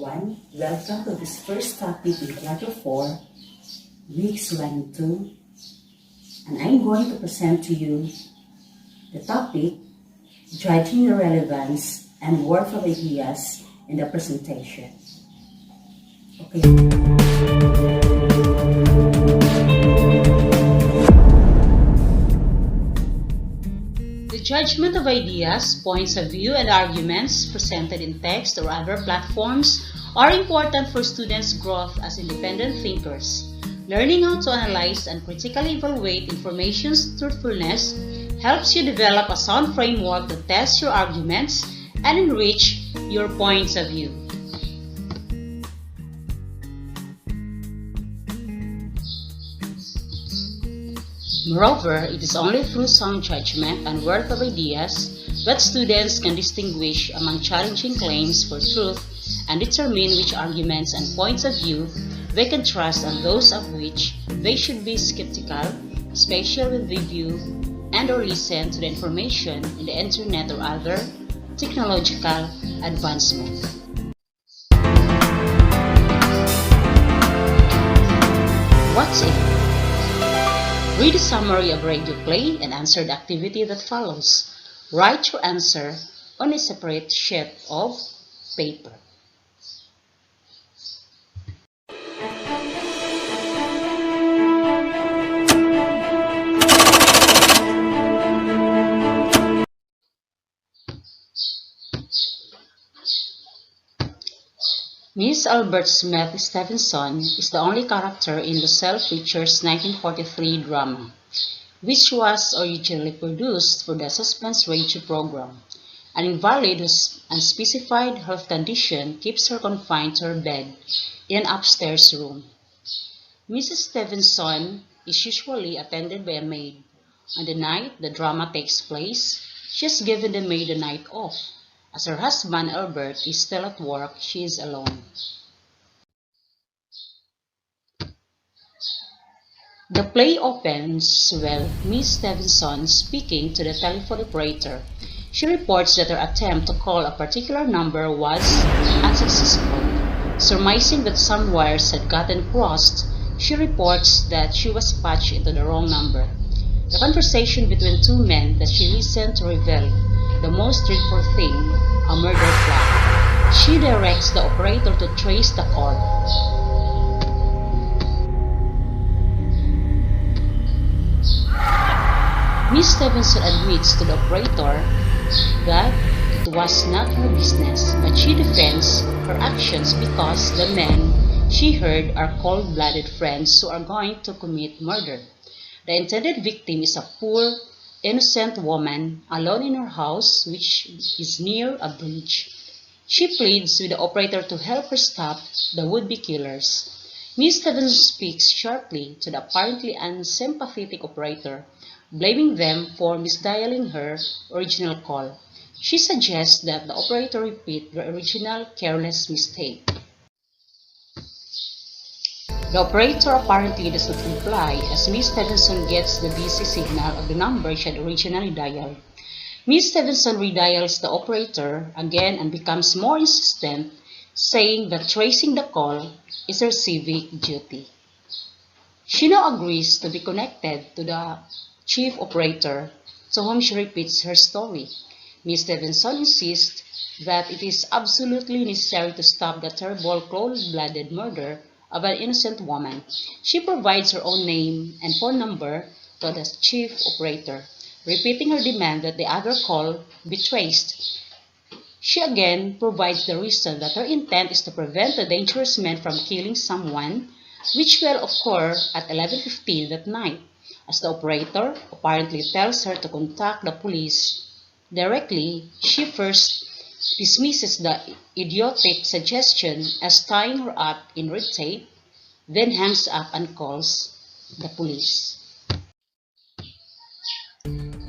everyone. Welcome to this first topic in Quarter 4, Weeks 1 and 2. And I'm going to present to you the topic, Judging the Relevance and Worth of Ideas in the Presentation. Okay. The judgment of ideas, points of view, and arguments presented in text or other platforms are important for students' growth as independent thinkers. Learning how to analyze and critically evaluate information's truthfulness helps you develop a sound framework to test your arguments and enrich your points of view. Moreover, it is only through sound judgment and worth of ideas that students can distinguish among challenging claims for truth and determine which arguments and points of view they can trust and those of which they should be skeptical, especially when they view and or listen to the information in the internet or other technological advancement. What's it? Read a summary of radio play and answer the activity that follows. Write your answer on a separate sheet of paper. Miss Albert Smith Stevenson is the only character in the Self-Features 1943 drama, which was originally produced for the suspense radio program. An invalid whose unspecified health condition keeps her confined to her bed in an upstairs room. Mrs. Stevenson is usually attended by a maid. On the night the drama takes place, she has given the maid the night off. As her husband, Albert, is still at work, she is alone. The play opens with Miss Stevenson speaking to the telephone operator. She reports that her attempt to call a particular number was unsuccessful. Surmising that some wires had gotten crossed, she reports that she was patched into the wrong number. The conversation between two men that she listened to revealed the most dreadful thing, a murder plot. She directs the operator to trace the call. Miss Stevenson admits to the operator that it was not her business, but she defends her actions because the men she heard are cold-blooded friends who are going to commit murder. The intended victim is a poor, innocent woman alone in her house, which is near a bridge. She pleads with the operator to help her stop the would-be killers. Miss Stevenson speaks sharply to the apparently unsympathetic operator, blaming them for misdialing her original call. She suggests that the operator repeat the original careless mistake. The operator apparently does not reply as Miss Stevenson gets the busy signal of the number she had originally dialed. Miss Stevenson redials the operator again and becomes more insistent, saying that tracing the call is her civic duty. She now agrees to be connected to the chief operator, to whom she repeats her story. Miss Stevenson insists that it is absolutely necessary to stop the terrible cold-blooded murder of an innocent woman. She provides her own name and phone number to the chief operator, repeating her demand that the other call be traced. She again provides the reason that her intent is to prevent the dangerous man from killing someone, which will occur at 11:15 that night. As the operator apparently tells her to contact the police directly, she first dismisses the idiotic suggestion as tying her up in red tape, then hangs up and calls the police.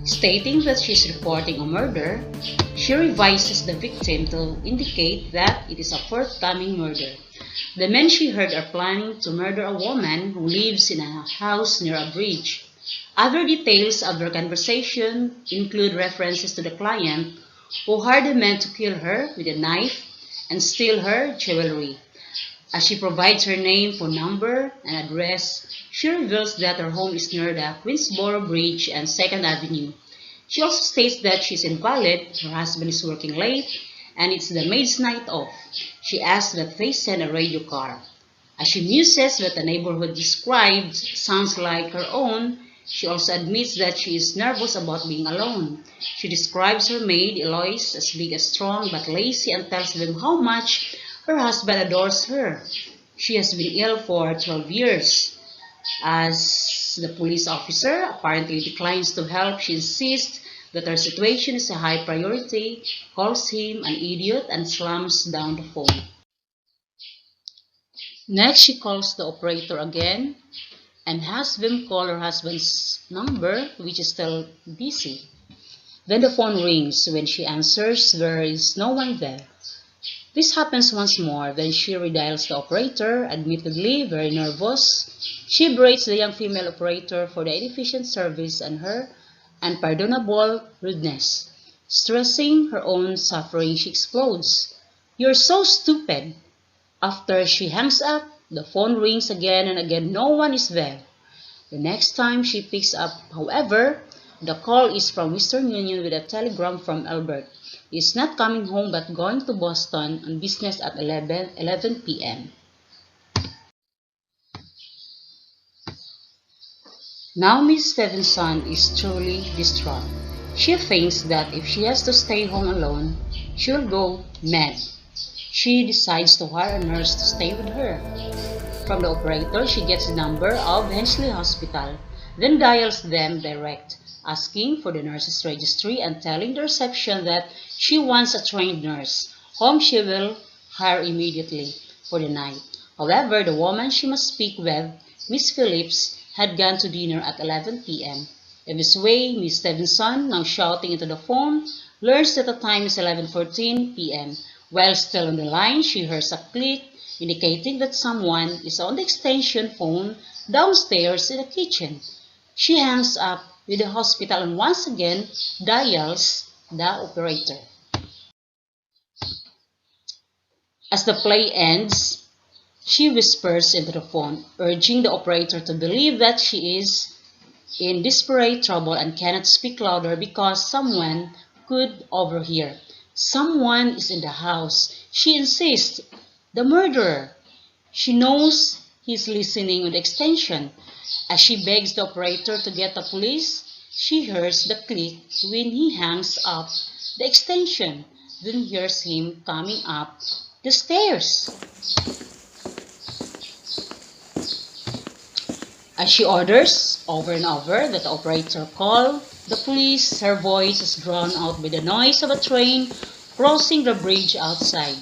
Stating that she is reporting a murder, she revises the victim to indicate that it is a forthcoming murder. The men she heard are planning to murder a woman who lives in a house near a bridge. Other details of their conversation include references to the client who hired the men to kill her with a knife and steal her jewelry. As she provides her name, phone number, and address, she reveals that her home is near the Queensboro Bridge and 2nd Avenue. She also states that she's invalid, her husband is working late, and it's the maid's night off. She asks that they send a radio car. As she muses that the neighborhood described sounds like her own, she also admits that she is nervous about being alone. She describes her maid, Eloise, as big and strong but lazy and tells them how much her husband adores her. She has been ill for 12 years. As the police officer apparently declines to help, she insists that her situation is a high priority, calls him an idiot, and slams down the phone. Next, she calls the operator again and has them call her husband's number, which is still busy. Then the phone rings. When she answers, there is no one there. This happens once more. Then she redials the operator, admittedly very nervous. She berates the young female operator for the inefficient service and her unpardonable rudeness. Stressing her own suffering, she explodes. "You're so stupid." After she hangs up, the phone rings again and again. No one is there. The next time she picks up, however, the call is from Western Union with a telegram from Albert. He is not coming home but going to Boston on business at 11 p.m. Now Miss Stevenson is truly distraught. She thinks that if she has to stay home alone, she will go mad. She decides to hire a nurse to stay with her. From the operator, she gets the number of Hensley Hospital, then dials them direct, asking for the nurse's registry and telling the reception that she wants a trained nurse, whom she will hire immediately for the night. However, the woman she must speak with, Miss Phillips, had gone to dinner at 11 p.m. In this way, Miss Stevenson, now shouting into the phone, learns that the time is 11:14 p.m. While still on the line, she hears a click, indicating that someone is on the extension phone downstairs in the kitchen. She hangs up with the hospital and once again dials the operator. As the play ends, she whispers into the phone, urging the operator to believe that she is in desperate trouble and cannot speak louder because someone could overhear. Someone is in the house. She insists. The murderer. She knows he's listening on the extension. As she begs the operator to get the police, she hears the click when he hangs up the extension, then hears him coming up the stairs. As she orders over and over that the operator call the police, her voice is drowned out by the noise of a train crossing the bridge outside.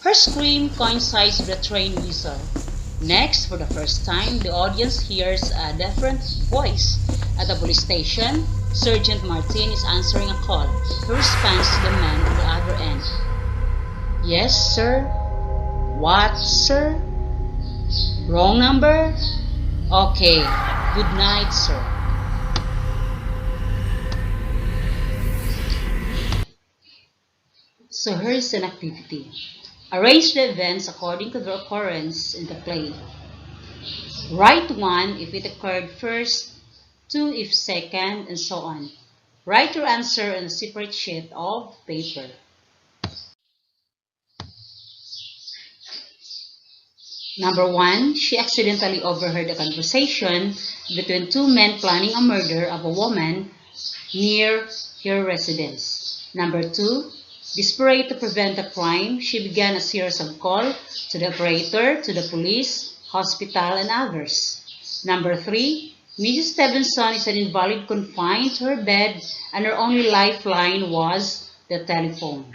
Her scream coincides with the train whistle. Next, for the first time, the audience hears a different voice. At the police station, Sergeant Martin is answering a call. He responds to the man on the other end. "Yes, sir." "What, sir?" "Wrong number?" "Okay. Good night, sir." So here is an activity. Arrange the events according to their occurrence in the play. Write 1 if it occurred first, 2 if second, and so on. Write your answer on a separate sheet of paper. Number 1, she accidentally overheard a conversation between two men planning a murder of a woman near her residence. Number 2, desperate to prevent the crime, she began a series of calls to the operator, to the police, hospital, and others. Number 3, Mrs. Stevenson is an invalid confined to her bed and her only lifeline was the telephone.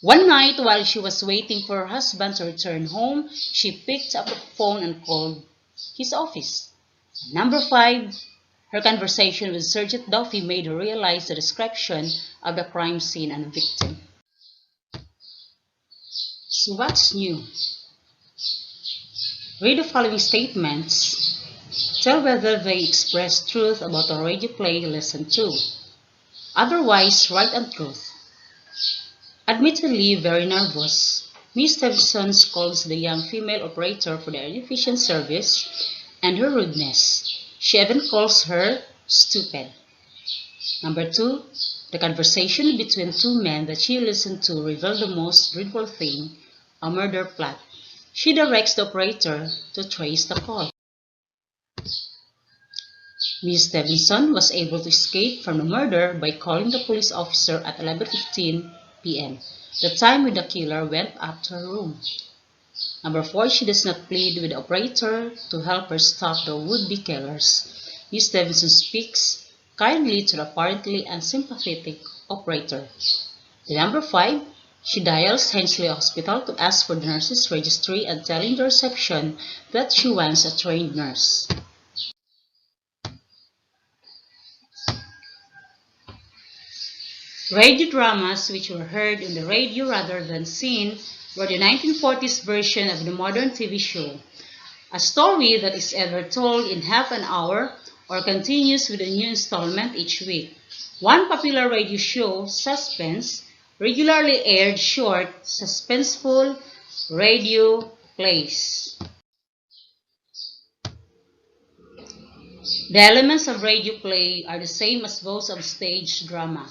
One night, while she was waiting for her husband to return home, she picked up the phone and called his office. Number 5, her conversation with Sergeant Duffy made her realize the description of the crime scene and the victim. So what's new? Read the following statements. Tell whether they express truth about the radio play lesson 2. Otherwise, right and truth. Admittedly very nervous, Miss Stevenson scolds the young female operator for their inefficient service and her rudeness. She even calls her stupid. Number 2, the conversation between two men that she listened to revealed the most dreadful thing, a murder plot. She directs the operator to trace the call. Miss Stevenson was able to escape from the murder by calling the police officer at 11:15 p.m., the time when the killer went up to her room. Number 4, she does not plead with the operator to help her stop the would-be killers. Miss Stevenson speaks kindly to the apparently unsympathetic operator. The number 5, she dials Hensley Hospital to ask for the nurse's registry and telling the reception that she wants a trained nurse. Radio dramas, which were heard on the radio rather than seen, were the 1940s version of the modern TV show. A story that is either told in half an hour or continues with a new installment each week. One popular radio show, Suspense, regularly aired short, suspenseful radio plays. The elements of radio play are the same as those of stage drama.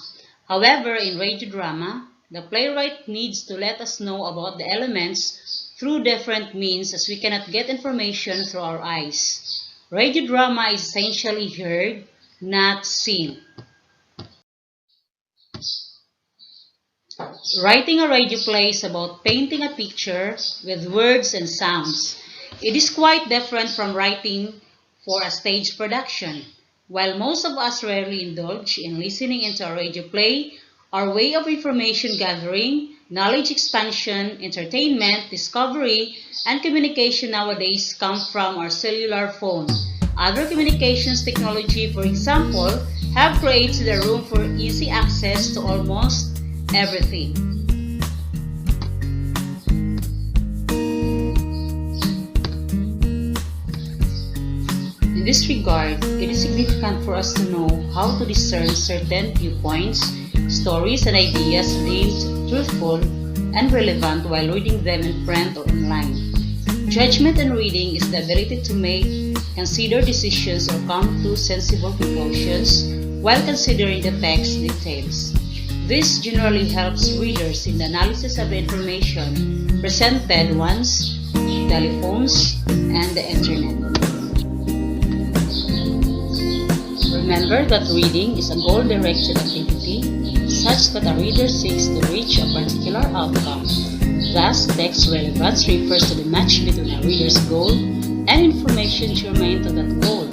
However, in radio drama, the playwright needs to let us know about the elements through different means as we cannot get information through our eyes. Radio drama is essentially heard, not seen. Writing a radio play is about painting a picture with words and sounds. It is quite different from writing for a stage production. While most of us rarely indulge in listening into a radio play, our way of information gathering, knowledge expansion, entertainment, discovery, and communication nowadays come from our cellular phone. Other communications technology, for example, have created a room for easy access to almost everything. In this regard, it is significant for us to know how to discern certain viewpoints, stories, and ideas deemed truthful and relevant while reading them in print or online. Judgment in reading is the ability to make, consider decisions or come to sensible conclusions while considering the text details. This generally helps readers in the analysis of the information presented once, telephones, and the internet. Remember that reading is a goal-directed activity such that a reader seeks to reach a particular outcome. Thus, text relevance refers to the match between a reader's goal and information germane to that goal.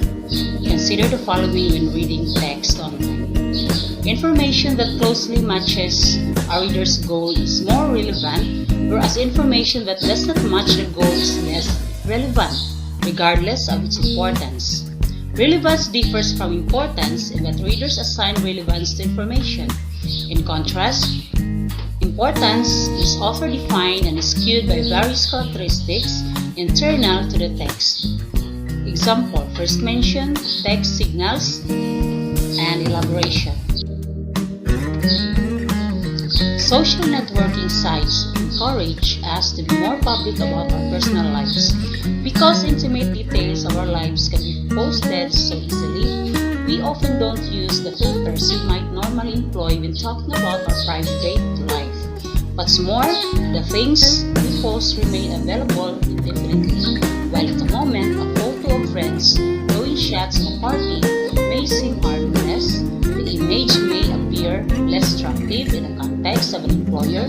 Consider the following when reading text online. Information that closely matches a reader's goal is more relevant, whereas information that does not match the goal is less relevant, regardless of its importance. Relevance differs from importance in that readers assign relevance to information. In contrast, importance is often defined and is skewed by various characteristics internal to the text. Example, first mention, text signals, and elaboration. Social networking sites encourage us to be more public about our personal lives. Because intimate details of our lives can be posted so easily, we often don't use the filters we might normally employ when talking about our private life. What's more, the things we post remain available indefinitely. While at the moment, a photo of friends doing shots of a party may seem harmless, the image may appear less attractive in the context of an employer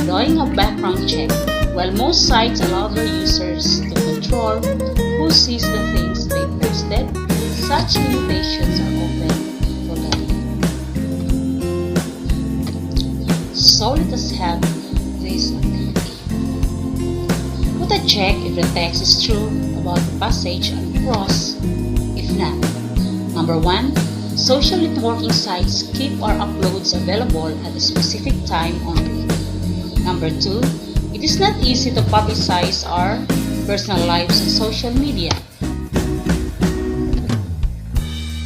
doing a background check. While most sites allow their users to control who sees the things they posted, such limitations are open to them. So let us have this activity. Put a check if the text is true about the passage and cross if not. Number 1. Social networking sites keep our uploads available at a specific time only. Number 2. It is not easy to publicize our personal lives on social media.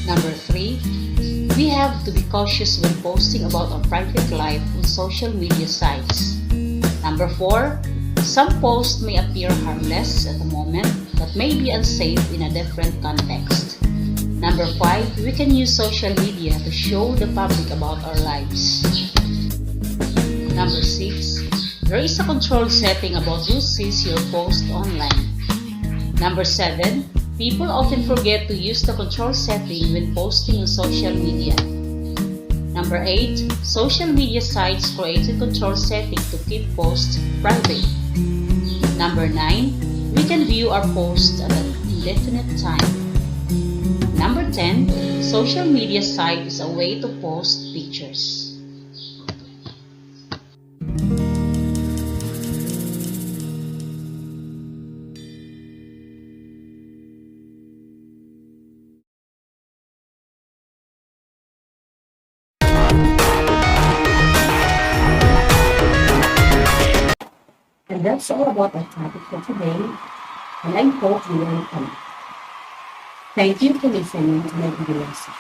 Number 3. we have to be cautious when posting about our private life on social media sites. Number 4, some posts may appear harmless at the moment but may be unsafe in a different context. Number 5, we can use social media to show the public about our lives. Number 6, there is a control setting about who sees your post online. Number 7, people often forget to use the control setting when posting on social media. Number 8, social media sites create a control setting to keep posts private. Number 9, we can view our posts at an indefinite time. Number 10, social media site is a way to post pictures. And that's all about our topic for today, and I hope you learned from it. Thank you for listening to my video lesson.